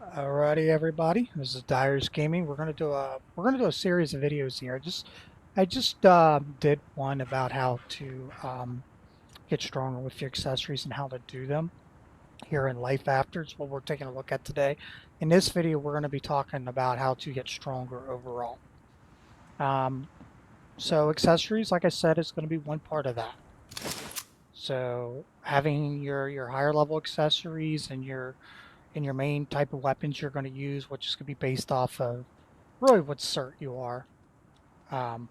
Alrighty, everybody. This is Dyer's Gaming. We're gonna do a series of videos here. I just did one about how to get stronger with your accessories and how to do them here in Life After. It's what we're taking a look at today. In this video, we're going to be talking about how to get stronger overall. Um, so accessories, like I said, is going to be one part of that. So having your higher level accessories and your main type of weapons you're going to use, which is going to be based off of really what cert you are. Um,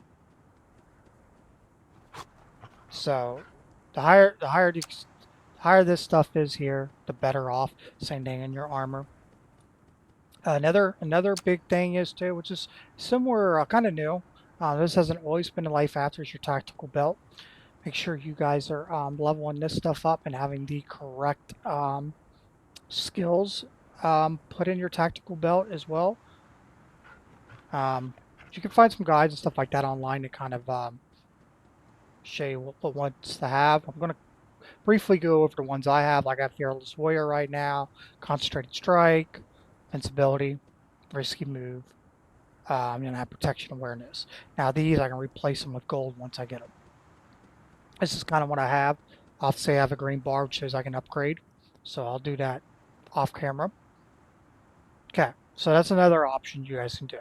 so the higher this stuff is here, the better off. Same thing in your armor. Another big thing is too, which is similar, kind of new. This hasn't always been a life after, is your tactical belt. Make sure you guys are leveling this stuff up and having the correct skills put in your tactical belt as well. You can find some guides and stuff like that online to kind of show you what ones to have. I'm going to briefly go over the ones I have. Like I have Fearless Warrior right now, Concentrated Strike, Invincibility, Risky Move, and I have Protection Awareness. Now these I can replace them with gold once I get them. This is kind of what I have. I'll say I have a green bar which shows I can upgrade. So I'll do that off camera. Okay, so that's another option you guys can do.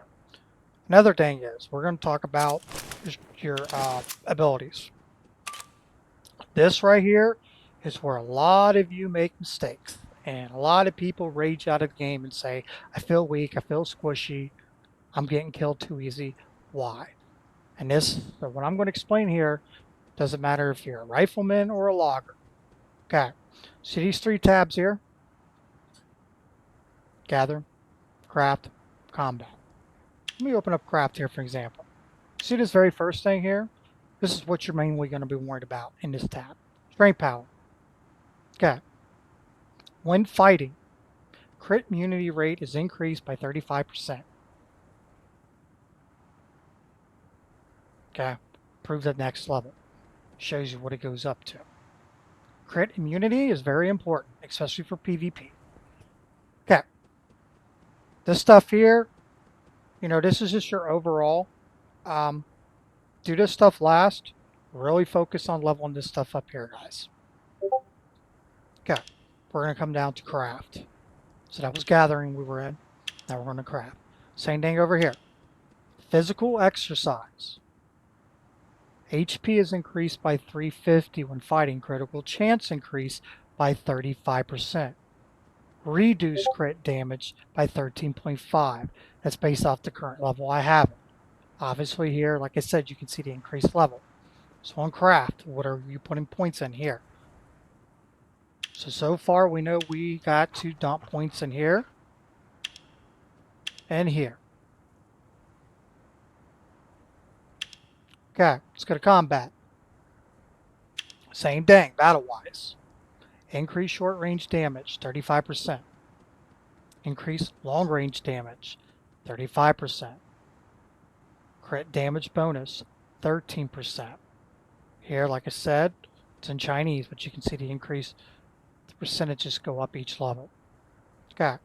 Another thing is we're going to talk about your abilities. This right here is where a lot of you make mistakes. And a lot of people rage out of the game and say, I feel weak, I feel squishy, I'm getting killed too easy. Why? And so what I'm going to explain here doesn't matter if you're a rifleman or a logger. Okay, see these three tabs here? Gather, craft, combat. Let me open up craft here for example. See this very first thing here? This is what you're mainly going to be worried about in this tab. Strength power. Okay. When fighting, crit immunity rate is increased by 35%. Okay. Prove the next level. Shows you what it goes up to. Crit immunity is very important, especially for PvP. Okay. This stuff here, this is just your overall. Do this stuff last. Really focus on leveling this stuff up here, guys. Okay. We're going to come down to craft. So that was gathering we were in. Now we're going to craft. Same thing over here. Physical exercise. HP is increased by 350 when fighting. Critical chance increase by 35%. Reduce crit damage by 13.5. That's based off the current level I have. Obviously here, like I said, you can see the increased level. So on craft, what are you putting points in here? So far we know we got to dump points in here and here. Okay, let's go to combat. Same thing, battle-wise. Increase short-range damage, 35%. Increase long-range damage, 35%. Crit damage bonus, 13%. Here, like I said, it's in Chinese, but you can see the increase. The percentages go up each level. Okay.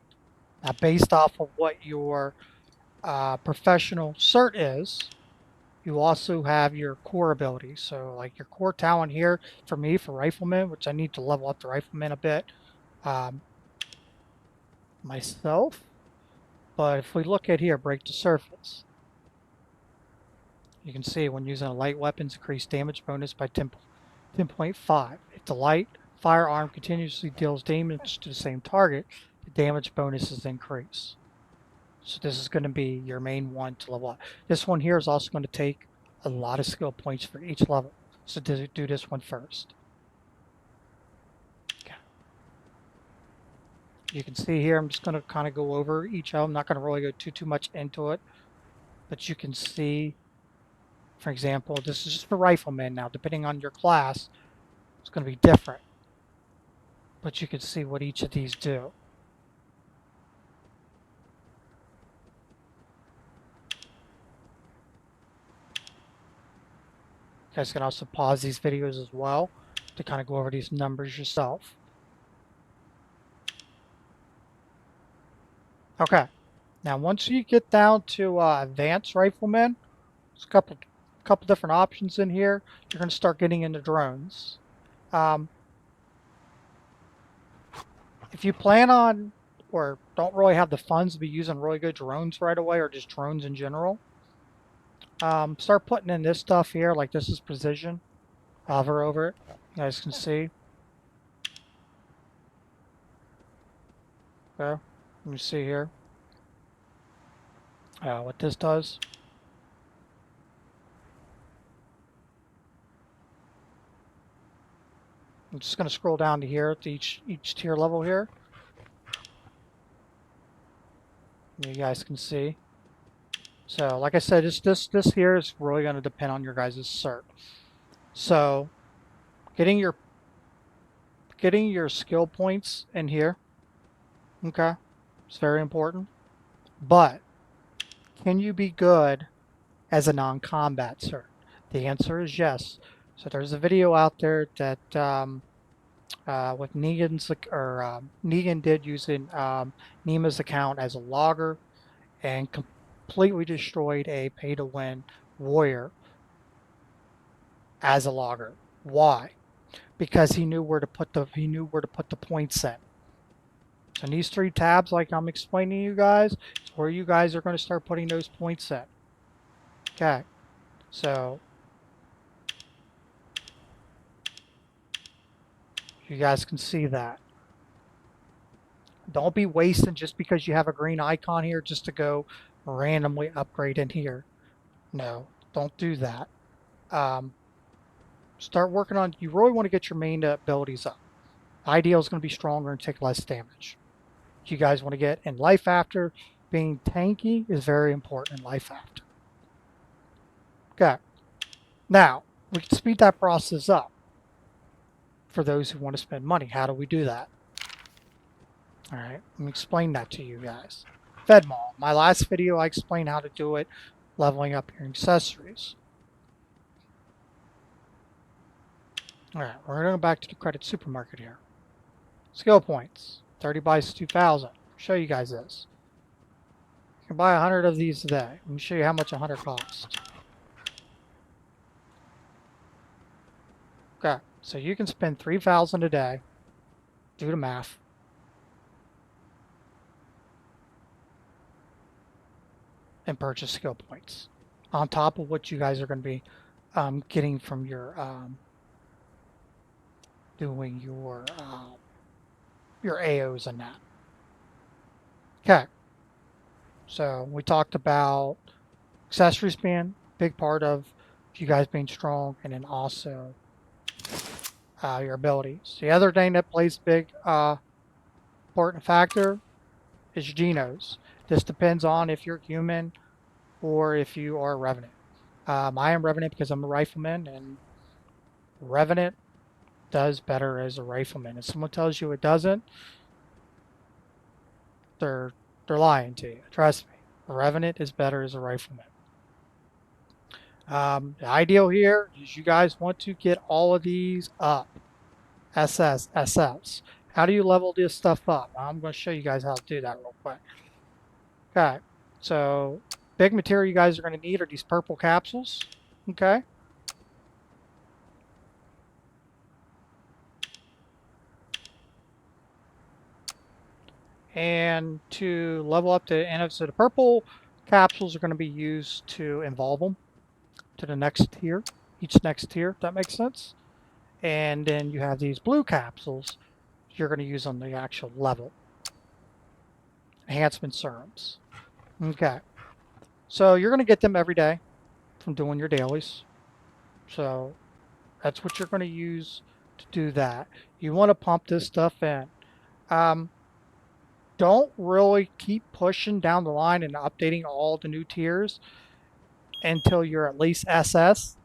Now, based off of what your professional cert is, you also have your core abilities. So, like your core talent here, for me, for Rifleman, which I need to level up the Rifleman a bit myself. But if we look at here, break the surface. You can see when using a light weapons, increase damage bonus by 10.5. If the light firearm continuously deals damage to the same target, the damage bonus is increased. So this is going to be your main one to level up. This one here is also going to take a lot of skill points for each level. So do this one first. Okay. You can see here, I'm just going to kind of go over each of them. I'm not going to really go too much into it. But you can see, for example, this is just for riflemen now. Depending on your class, it's going to be different. But you can see what each of these do. You guys can also pause these videos as well to kind of go over these numbers yourself. Okay. Now, once you get down to advanced rifleman, there's a couple different options in here. You're going to start getting into drones. Um, if you plan on or don't really have the funds to be using really good drones right away, or just drones in general, start putting in this stuff here. Like this is precision. Hover over it. You guys can see. Okay. Let me see here. What this does. I'm just going to scroll down to here to each tier level here. You guys can see. So, like I said, this here is really going to depend on your guys' cert. So, getting your skill points in here, okay, it's very important. But can you be good as a non-combat cert? The answer is yes. So there's a video out there that with Negan did using Nima's account as a logger and completely destroyed a pay-to-win warrior as a logger. Why? Because he knew where to put the points in. So in these three tabs, like I'm explaining to you guys, is where you guys are going to start putting those points in. Okay. So you guys can see that. Don't be wasting just because you have a green icon here just to go randomly upgrade in here. No, don't do that. Start working on, you really want to get your main abilities up. Ideal is going to be stronger and take less damage. You guys want to get in life after, being tanky is very important in life after. Okay. Now, we can speed that process up for those who want to spend money. How do we do that? All right, let me explain that to you guys. FedMall. My last video, I explained how to do it, leveling up your accessories. All right, we're going to go back to the credit supermarket here. Skill points, 30 buys 2,000. Show you guys this. You can buy 100 of these today. Let me show you how much 100 costs. Okay, so you can spend 3,000 a day. Do the math. And purchase skill points on top of what you guys are going to be getting from your doing your AOs and that. Okay, so we talked about accessories being a big part of you guys being strong, and then also your abilities. The other thing that plays a big important factor is your genos. This depends on if you're human or if you are Revenant. I am Revenant because I'm a rifleman, and Revenant does better as a rifleman. If someone tells you it doesn't, they're lying to you. Trust me. A Revenant is better as a rifleman. The ideal here is you guys want to get all of these up. SS, SS. How do you level this stuff up? I'm going to show you guys how to do that real quick. Okay, so big material you guys are going to need are these purple capsules. Okay. And to level up to, and so the purple capsules are going to be used to involve them to the next tier, each next tier, if that makes sense. And then you have these blue capsules you're going to use on the actual level. Enhancement serums. Okay. So you're going to get them every day from doing your dailies. So that's what you're going to use to do that. You want to pump this stuff in. Don't really keep pushing down the line and updating all the new tiers until you're at least SS,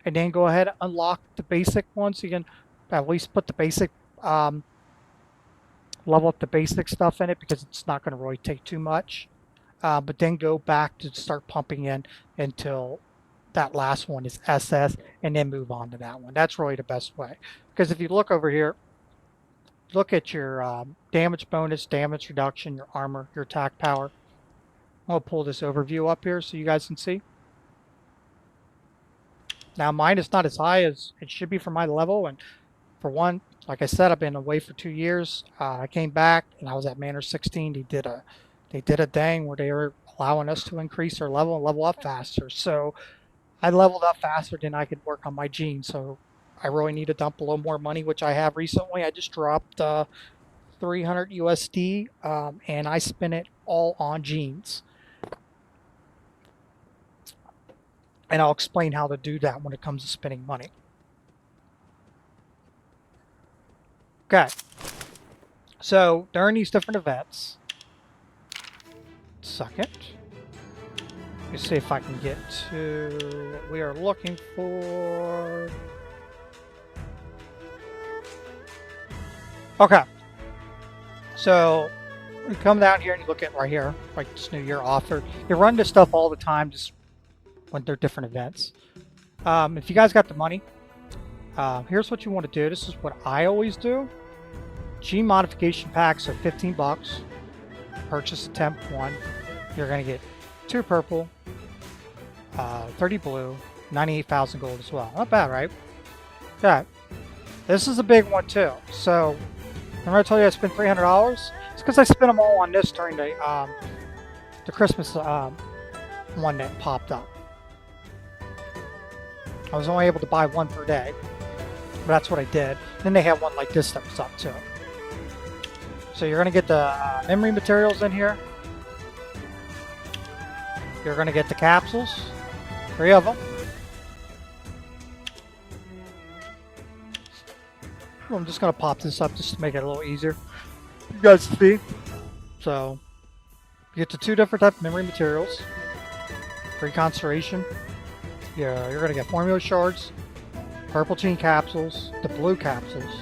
and then go ahead and unlock the basic ones. You can at least put the basic level up the basic stuff in it, because it's not going to really take too much. But then go back to start pumping in until that last one is SS, and then move on to that one. That's really the best way. Because if you look over here, look at your damage bonus, damage reduction, your armor, your attack power. I'll pull this overview up here so you guys can see. Now mine is not as high as it should be for my level, and for one, like I said, I've been away for 2 years. I came back and I was at Manor 16. They did a thing where they were allowing us to increase our level and level up faster. So I leveled up faster than I could work on my genes. So I really need to dump a little more money, which I have recently. I just dropped 300 USD, and I spent it all on genes. And I'll explain how to do that when it comes to spending money. Okay. So during these different events, second, let me see if I can get to what we are looking for. Okay. So you come down here and you look at right here, like this New Year offer. You run this stuff all the time, just when they're different events. If you guys got the money, here's what you want to do. This is what I always do. Gene modification packs are 15 bucks. Purchase a temp one. You're going to get 2 purple, 30 blue, 98,000 gold as well. Not bad, right? Okay. This is a big one too. So, remember I told you I spent $300? It's because I spent them all on this during the Christmas one that popped up. I was only able to buy 1 per day. But that's what I did. Then they had one like this that was up too. So you're going to get the memory materials in here. You're going to get the capsules. 3 of them. I'm just going to pop this up just to make it a little easier. You guys see. So you get the 2 different types of memory materials. Free concentration. Yeah, you're going to get formula shards, purple gene capsules, the blue capsules.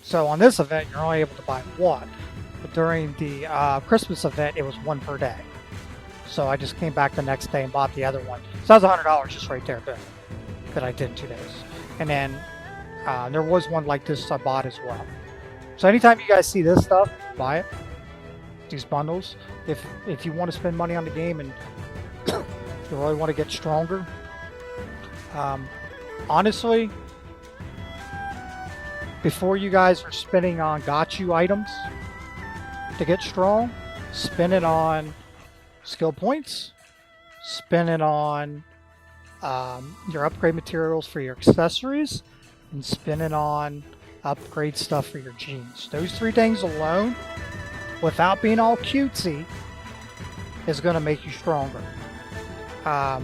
So on this event, you're only able to buy 1. But during the Christmas event, it was 1 per day. So I just came back the next day and bought the other one. So that was $100 just right there that I did in 2 days. And then there was one like this I bought as well. So anytime you guys see this stuff, buy it. These bundles. If you want to spend money on the game and you really want to get stronger, honestly, before you guys are spending on got you items to get strong, spend it on skill points, spend it on your upgrade materials for your accessories, and spend it on upgrade stuff for your genes. Those 3 things alone, without being all cutesy, is going to make you stronger. The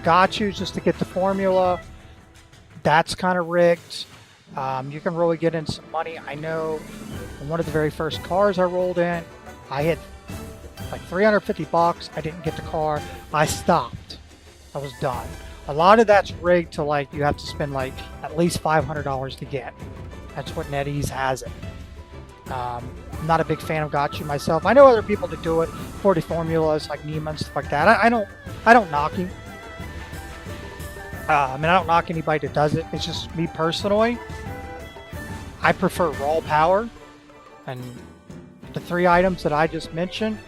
gotchas just to get the formula, that's kind of rigged. You can really get in some money. I know one of the very first cars I rolled in, I hit like 350 bucks. I didn't get the car. I stopped. I was done. A lot of that's rigged to like you have to spend like at least $500 to get. That's what NetEase has it. I'm not a big fan of gotcha myself. I know other people that do it for the formulas like Neiman and stuff like that. I don't knock him. I don't knock anybody that does it. It's just me personally. I prefer raw power, and the 3 items that I just mentioned,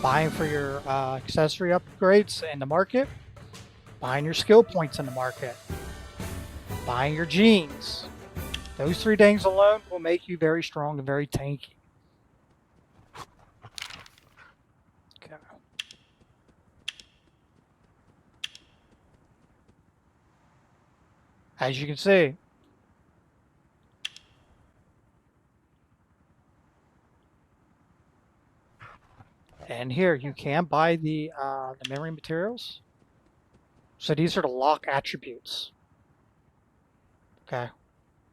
buying for your accessory upgrades in the market, buying your skill points in the market, buying your genes. Those 3 things alone will make you very strong and very tanky. Okay. As you can see, and here you can buy the memory materials. So these are the lock attributes. Okay.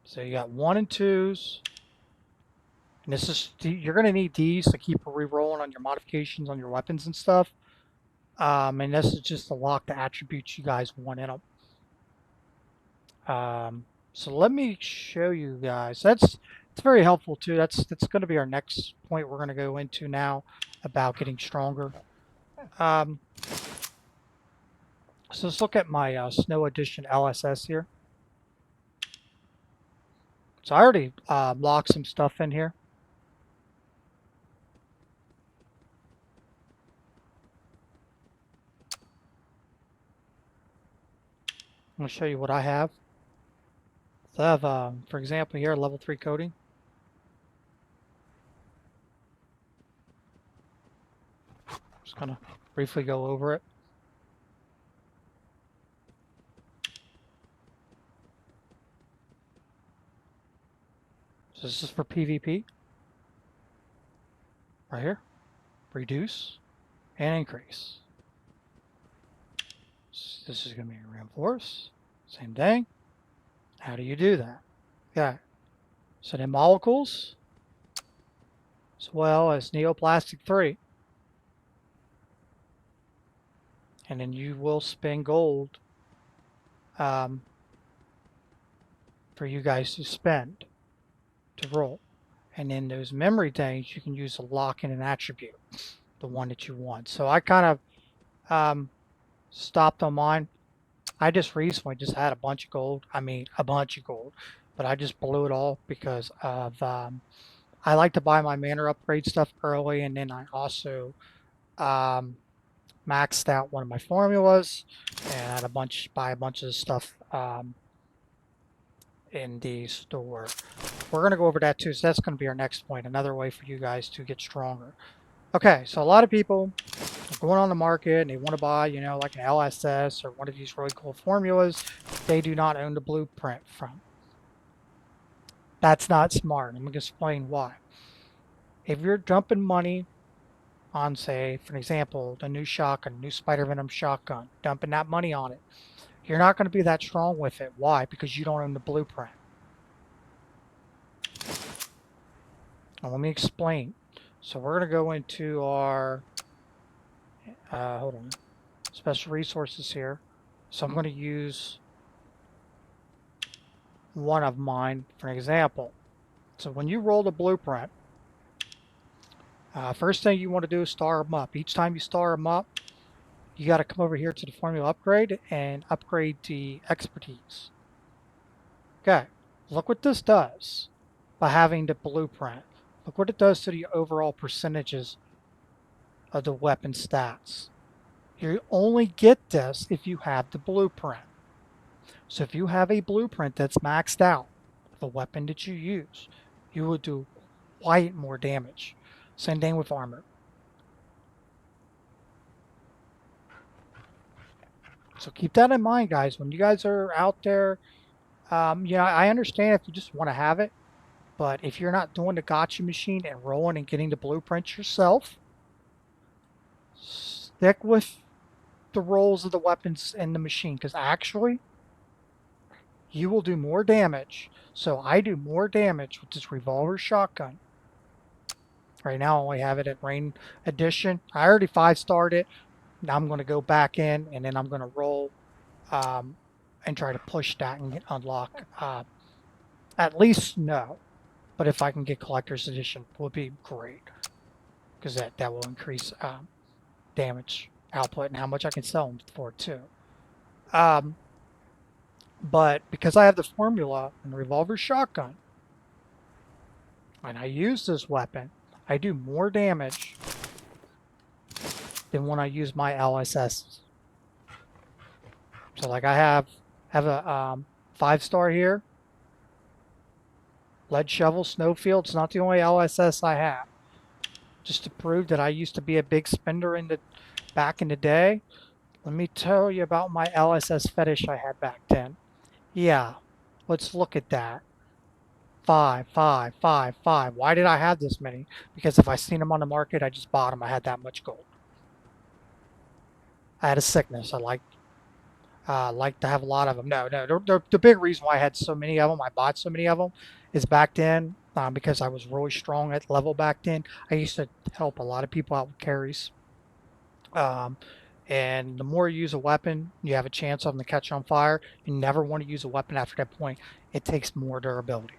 So you got 1 and 2s. And this is, you're going to need these to keep re-rolling on your modifications on your weapons and stuff. And this is just to lock the attributes you guys want in them. So let me show you guys. It's very helpful too. That's going to be our next point we're going to go into now about getting stronger. So let's look at my Snow Edition LSS here. So I already locked some stuff in here. I'm going to show you what I have. So I have, for example, here, level 3 coating. Just going to briefly go over it. So this is for PvP. Right here. Reduce and increase. So this is going to be reinforce. Same thing. How do you do that? Yeah. So then molecules, as well as neoplastic 3. And then you will spend gold for you guys to spend to roll. And then those memory things you can use to lock in an attribute, the one that you want. So I kind of stopped on mine. I just recently just had a bunch of gold. I mean, a bunch of gold, but I just blew it all because of I like to buy my mana upgrade stuff early, and then I also maxed out one of my formulas and had buy a bunch of stuff in the store. We're going to go over that too, so that's going to be our next point, another way for you guys to get stronger. Okay, so a lot of people are going on the market and they want to buy, you know, like an LSS or one of these really cool formulas they do not own the blueprint from. That's not smart. I'm going to explain why. If you're dumping money on, say, for example, the new shotgun, new Spider Venom shotgun, dumping that money on it, you're not going to be that strong with it. Why? Because you don't own the blueprint. Now, let me explain. So we're going to go into our, hold on, special resources here. So I'm going to use one of mine for an example. So when you roll the blueprint, first thing you want to do is star them up. Each time you star them up, you got to come over here to the formula upgrade and upgrade the expertise. Okay, look what this does by having the blueprint. Look what it does to the overall percentages of the weapon stats. You only get this if you have the blueprint. So if you have a blueprint that's maxed out, the weapon that you use, you will do quite more damage. Same thing with armor. So keep that in mind, guys. When you guys are out there, I understand if you just want to have it, but if you're not doing the gotcha machine and rolling and getting the blueprints yourself, stick with the rolls of the weapons in the machine, because actually, you will do more damage. So I do more damage with this revolver shotgun. Right now, I only have it at Rain Edition. I already 5-starred it. Now I'm going to go back in, and then I'm going to roll and try to push that and unlock at least Snow. But if I can get Collector's Edition, would be great, because that will increase damage output and how much I can sell them for too. But because I have the formula and the revolver shotgun, and I use this weapon, I do more damage than when I use my LSS. So like I have a 5-star here. Lead Shovel Snowfield. It's not the only LSS I have. Just to prove that I used to be a big spender back in the day. Let me tell you about my LSS fetish I had back then. Yeah, let's look at that. 5, 5, 5, 5. Why did I have this many? Because if I seen them on the market, I just bought them. I had that much gold. I had a sickness. I like to have a lot of them. No. The big reason why I had so many of them, I bought so many of them, is back then, because I was really strong at level back then, I used to help a lot of people out with carries. And the more you use a weapon, you have a chance of them to catch on fire. You never want to use a weapon after that point. It takes more durability.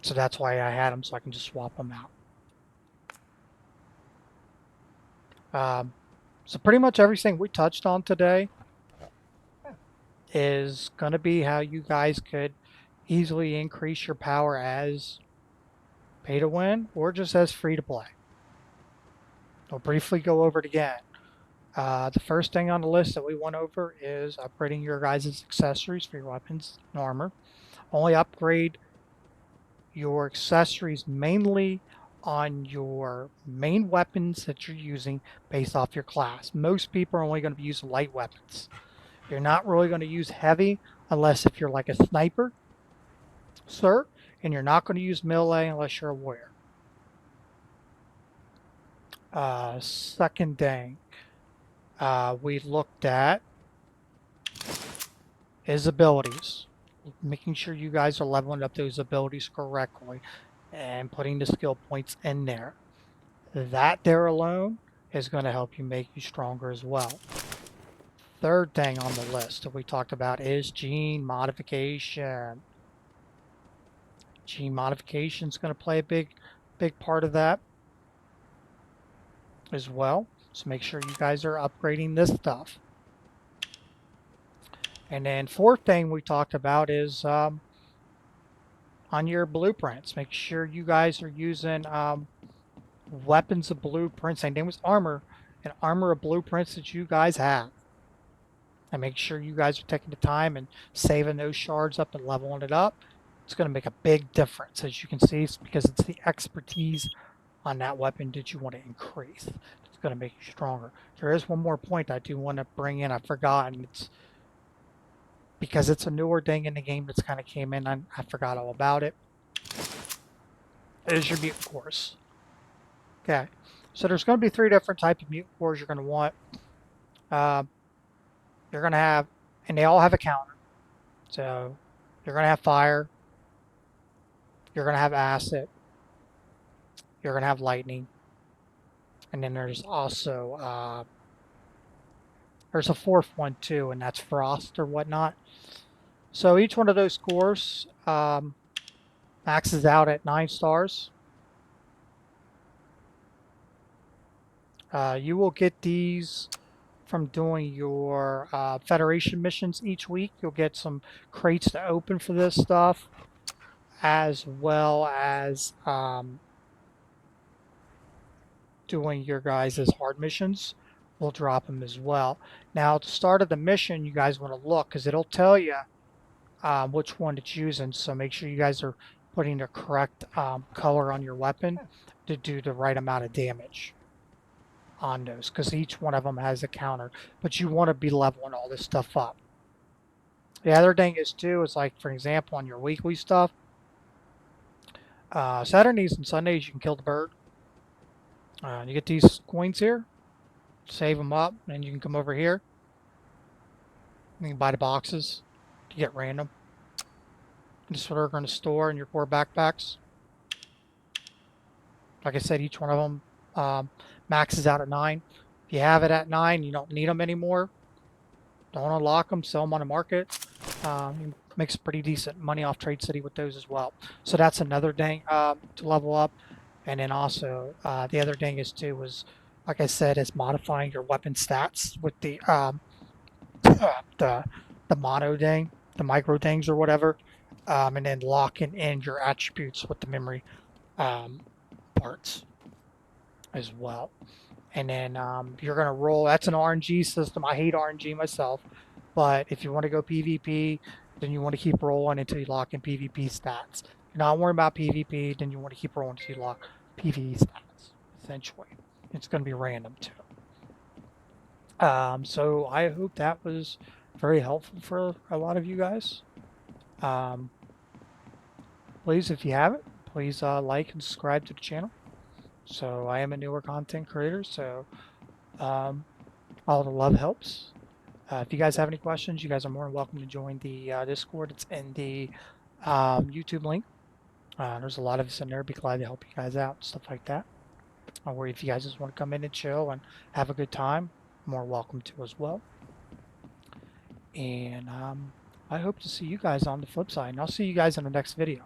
So that's why I had them, so I can just swap them out. So pretty much everything we touched on today is going to be how you guys could easily increase your power as pay to win or just as free to play. I'll briefly go over it again. The first thing on the list that we went over is upgrading your guys' accessories for your weapons and armor. Only upgrade your accessories mainly on your main weapons that you're using based off your class. Most people are only going to be using light weapons. You're not really going to use heavy unless if you're like a sniper, sir, and you're not going to use melee unless you're a warrior. Second thing we looked at is abilities. Making sure you guys are leveling up those abilities correctly and putting the skill points in there. That there alone is going to help you make you stronger as well. Third thing on the list that we talked about is gene modification. Gene modification is going to play a big part of that as well. So make sure you guys are upgrading this stuff. And then fourth thing we talked about is on your blueprints. Make sure you guys are using weapons of blueprints. Same thing with armor and armor of blueprints that you guys have. And make sure you guys are taking the time and saving those shards up and leveling it up. It's going to make a big difference, as you can see, because it's the expertise on that weapon that you want to increase. It's going to make you stronger. There is one more point I do want to bring in. I've forgotten. It's because it's a newer thing in the game that's kind of came in. I forgot all about it. It is your mutant cores. Okay, so there's going to be 3 different types of mutant cores you're going to want. You're going to have, and they all have a counter. So you're going to have fire. You're going to have acid. You're going to have lightning. And then there's also, there's a 4th one too, and that's frost or whatnot. So each one of those cores maxes out at 9 stars. You will get these from doing your Federation missions each week. You'll get some crates to open for this stuff, as well as doing your guys' hard missions. We'll drop them as well. Now, at the start of the mission, you guys want to look because it'll tell you which one to choose, and so make sure you guys are putting the correct color on your weapon to do the right amount of damage on those, because each one of them has a counter, but you want to be leveling all this stuff up. The other thing is too is, like, for example, on your weekly stuff, Saturdays and Sundays you can kill the bird. You get these coins here, save them up, and you can come over here. You can buy the boxes to get random. This is what we're going to store in your core backpacks. Like I said, each one of them maxes out at 9. If you have it at 9, you don't need them anymore. Don't unlock them, sell them on the market. You make some pretty decent money off Trade City with those as well. So that's another thing to level up. And then also the other thing is too was, like I said, is modifying your weapon stats with the mono thing, the micro things or whatever, and then locking in your attributes with the memory parts as well. And then you're going to roll. That's an RNG system. I hate RNG myself. But if you want to go PvP, then you want to keep rolling until you lock in PvP stats. If you're not worrying about PvP, then you want to keep rolling until you lock PvE stats, essentially. It's going to be random, too. So I hope that was very helpful for a lot of you guys. Please, if you haven't, please like and subscribe to the channel. So I am a newer content creator, so all the love helps. If you guys have any questions, you guys are more than welcome to join the Discord. It's in the YouTube link. There's a lot of us in there. I'd be glad to help you guys out, stuff like that. Or if you guys just want to come in and chill and have a good time, more welcome to as well. And I hope to see you guys on the flip side. And I'll see you guys in the next video.